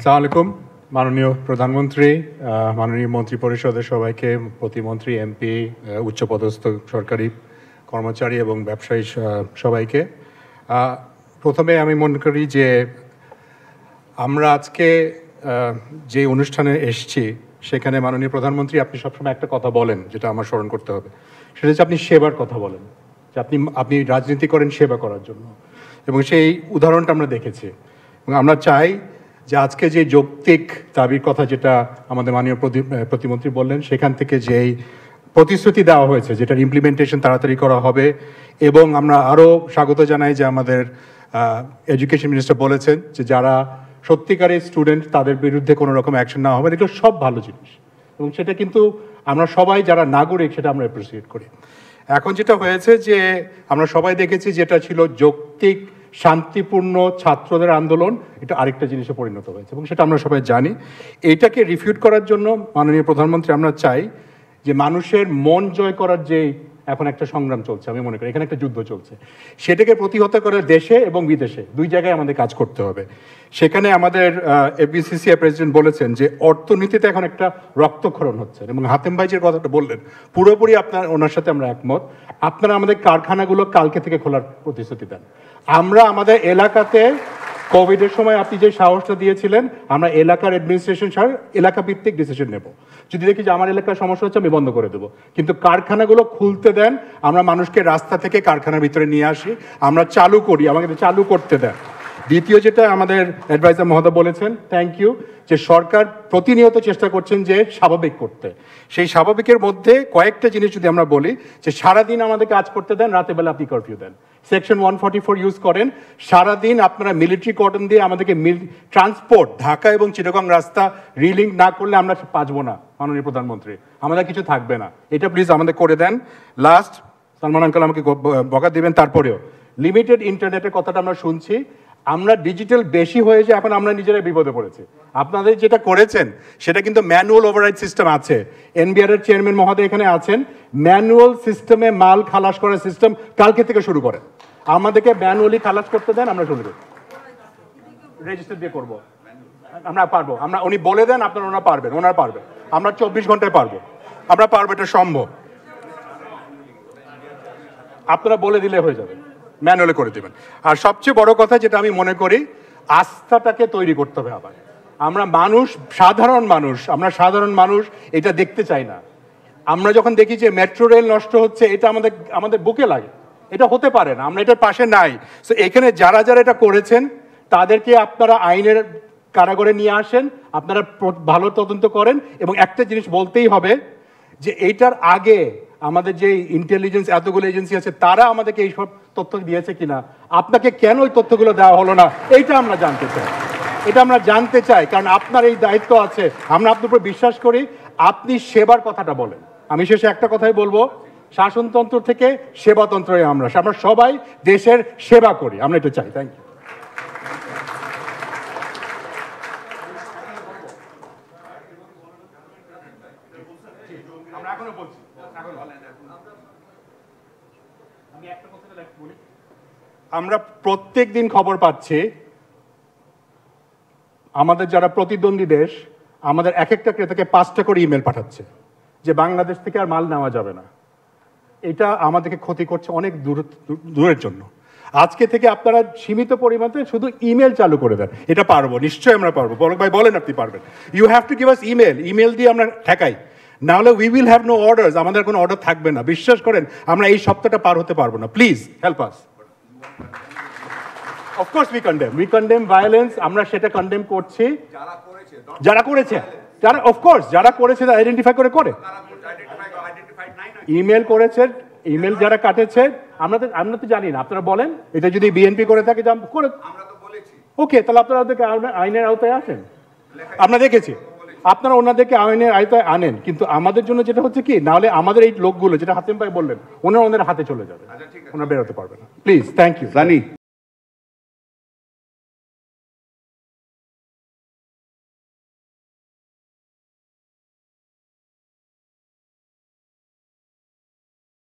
আসসালামু আলাইকুম। মাননীয় প্রধানমন্ত্রী, মাননীয় মন্ত্রী পরিষদের সবাইকে, প্রতিমন্ত্রী, এমপি, উচ্চপদস্থ সরকারি কর্মচারী এবং ব্যবসায়ী সবাইকে, প্রথমে আমি মনে করি যে আমরা আজকে যে অনুষ্ঠানে এসেছি সেখানে মাননীয় প্রধানমন্ত্রী আপনি সবসময় একটা কথা বলেন, যেটা আমার স্মরণ করতে হবে, সেটা হচ্ছে আপনি সেবার কথা বলেন, যে আপনি রাজনীতি করেন সেবা করার জন্য, এবং সেই উদাহরণটা আমরা দেখেছি। এবং আমরা চাই যে আজকে যে যৌক্তিক দাবির কথা যেটা আমাদের মাননীয় প্রতিমন্ত্রী বললেন, সেখান থেকে যেই প্রতিশ্রুতি দেওয়া হয়েছে যেটার ইমপ্লিমেন্টেশন তাড়াতাড়ি করা হবে, এবং আমরা আরও স্বাগত জানাই যে আমাদের এডুকেশন মিনিস্টার বলেছেন যে যারা সত্যিকারের স্টুডেন্ট তাদের বিরুদ্ধে কোনো রকম অ্যাকশন না হবে, এগুলো সব ভালো জিনিস, এবং সেটা কিন্তু আমরা সবাই যারা নাগরিক সেটা আমরা অ্যাপ্রিসিয়েট করি। এখন যেটা হয়েছে যে আমরা সবাই দেখেছি যেটা ছিল যৌক্তিক শান্তিপূর্ণ ছাত্রদের আন্দোলন, এটা আরেকটা জিনিসে পরিণত হয়েছে এবং সেটা আমরা সবাই জানি। এটাকে রিফিউট করার জন্য মাননীয় প্রধানমন্ত্রী আমরা চাই যে মানুষের মন জয় করার যে এখন একটা সংগ্রাম চলছে, আমি মনে করি এখানে একটা যুদ্ধ চলছে, সেটাকে প্রতিহত করে দেশে এবং বিদেশে দুই জায়গায় আমাদের কাজ করতে হবে। সেখানে আমাদের এফবিসিসিআই প্রেসিডেন্ট বলেছেন যে অর্থনীতিতে এখন একটা রক্তক্ষরণ হচ্ছে, এবং হাতেম ভাই যে কথাটা বললেন পুরোপুরি ওনার সাথে আমরা একমত। আপনারা আমাদের কারখানাগুলো কালকে থেকে খোলার প্রতিশ্রুতি দেন। আমরা আমাদের এলাকাতে কোভিডের সময় আপনি যে সাহসটা দিয়েছিলেন, আমরা এলাকার অ্যাডমিনিস্ট্রেশন ছাড়া এলাকা ভিত্তিক ডিসিশন নেব। যদি দেখি যে আমার এলাকার সমস্যা হচ্ছে আমি বন্ধ করে দেবো, কিন্তু কারখানাগুলো খুলতে দেন, আমরা মানুষকে রাস্তা থেকে কারখানার ভিতরে নিয়ে আসি, আমরা চালু করি, আমাকে চালু করতে দেন। দ্বিতীয় যেটা আমাদের অ্যাডভাইজার মহোদয় বলেছেন, থ্যাংক ইউ, যে সরকার প্রতিনিয়ত চেষ্টা করছেন যে স্বাভাবিক করতে। সেই স্বাভাবিকের মধ্যে কয়েকটা জিনিস যদি আমরা বলি, যে সারাদিন আমাদের কাজ করতে দেন, রাতের বেলা আপনি কারফিউ দেন, সেকশন 144 ইউজ করেন, সারাদিন আপনারা মিলিটারি কর্ডন দিয়ে আমাদেরকে ট্রান্সপোর্ট ঢাকা এবং চিটাগং রাস্তা রিলিঙ্ক না করলে আমরা পারবো না মাননীয় প্রধানমন্ত্রী, আমাদের কিছু থাকবে না, এটা প্লিজ আমাদের করে দেন। লাস্ট, সালমান আঙ্কাল আমাকে বকা দিবেন, তারপরেও লিমিটেড ইন্টারনেটের কথাটা আমরা শুনছি, আমরা ডিজিটাল বেশি হয়ে যায়, এখন আমরা নিজেরাই বিপদে পড়েছি। আপনাদের যেটা করেছেন সেটা কিন্তু ম্যানুয়াল ওভাররাইড সিস্টেম আছে, এনবিআর এর চেয়ারম্যান মহোদয় এখানে আছেন, ম্যানুয়াল সিস্টেমে মাল খালাস করার সিস্টেম কালকে থেকে শুরু করেন, আমাদেরকে ম্যানুয়ালি খালাস করতে দেন, আমরা শুরু করি, রেজিস্টার দিয়ে করবো, আমরা পারবো, আমরা উনি বলে দেন আপনারা, ওনারা পারবেন, আমরা 24 ঘন্টায় পারবো, আমরা পারবো, এটা সম্ভব, আপনারা বলে দিলে হয়ে যাবে, ম্যানুয়ালি করে দেবেন। আর সবচেয়ে বড় কথা যেটা আমি মনে করি, আস্থাটাকে তৈরি করতে হবে। আবার আমরা সাধারণ মানুষ এটা দেখতে চাই না। আমরা যখন দেখি যে মেট্রো রেল নষ্ট হচ্ছে, এটা আমাদের বুকে লাগে, এটা হতে পারে না, আমরা এটার পাশে নাই। সো এখানে যারা যারা এটা করেছেন তাদেরকে আপনারা আইনের কারাগারে নিয়ে আসেন, আপনারা ভালো তদন্ত করেন, এবং একটা জিনিস বলতেই হবে যে এইটার আগে আমাদের যে ইন্টেলিজেন্স এতগুলো এজেন্সি আছে তারা আমাদেরকে এইসব তথ্য দিয়েছে কিনা, আপনাকে কেন ওই তথ্যগুলো দেওয়া হলো না, এইটা আমরা জানতে চাই, কারণ আপনার এই দায়িত্ব আছে, আমরা আপনার উপর বিশ্বাস করি, আপনি সেবার কথাটা বলেন। আমি শেষে একটা কথাই বলবো, শাসনতন্ত্র থেকে সেবাতন্ত্রে আমরা সবাই দেশের সেবা করি, আমরা এটা চাই। Thank you. আমরা প্রত্যেক দিন খবর পাচ্ছি, আমাদের যারা প্রতিদ্বন্দ্বী দেশ আমাদের এক একটা ক্রেতাকে 5টা করে ইমেল পাঠাচ্ছে যে বাংলাদেশ থেকে আর মাল নেওয়া যাবে না। এটা আমাদেরকে ক্ষতি করছে অনেক দূরের জন্য। আজকে থেকে আপনারা সীমিত পরিমাণে শুধু ইমেল চালু করে দেন, এটা পারবো, নিশ্চয়ই আমরা পারবো। বড় ভাই বলেন আপনি পারবেন, you have to give us email দিয়ে আমরা ঠেকাই, নাহলে we will have no orders, আমাদের কোনো অর্ডার থাকবে না। বিশ্বাস করেন আমরা এই সপ্তাহটা পার হতে পারবো না, please help us. Of course we condemn violence, আমরা সেটা কন্ডেম করছি, যারা করেছে আইডেন্টিফাই করে ইমেল করেছে, ইমেল যারা কাটেছে, আমরা তো জানি না, আপনারা বলেন এটা যদি বিএনপি করে থাকে করে, ওকে, তাহলে আপনারা ওদেরকে আইনের আওতায় আসেন, আমরা দেখেছি আপনারা ওনাদেরকে আইনের আওতায় আনেন, কিন্তু আমাদের জন্য যেটা হচ্ছে কি, নাহলে আমাদের এই লোকগুলো যেটা হাতেম ভাই বললেন, ওনারা ওনাদের হাতে চলে যাবে, ওনারা বেরোতে পারবে না। Please, thank you.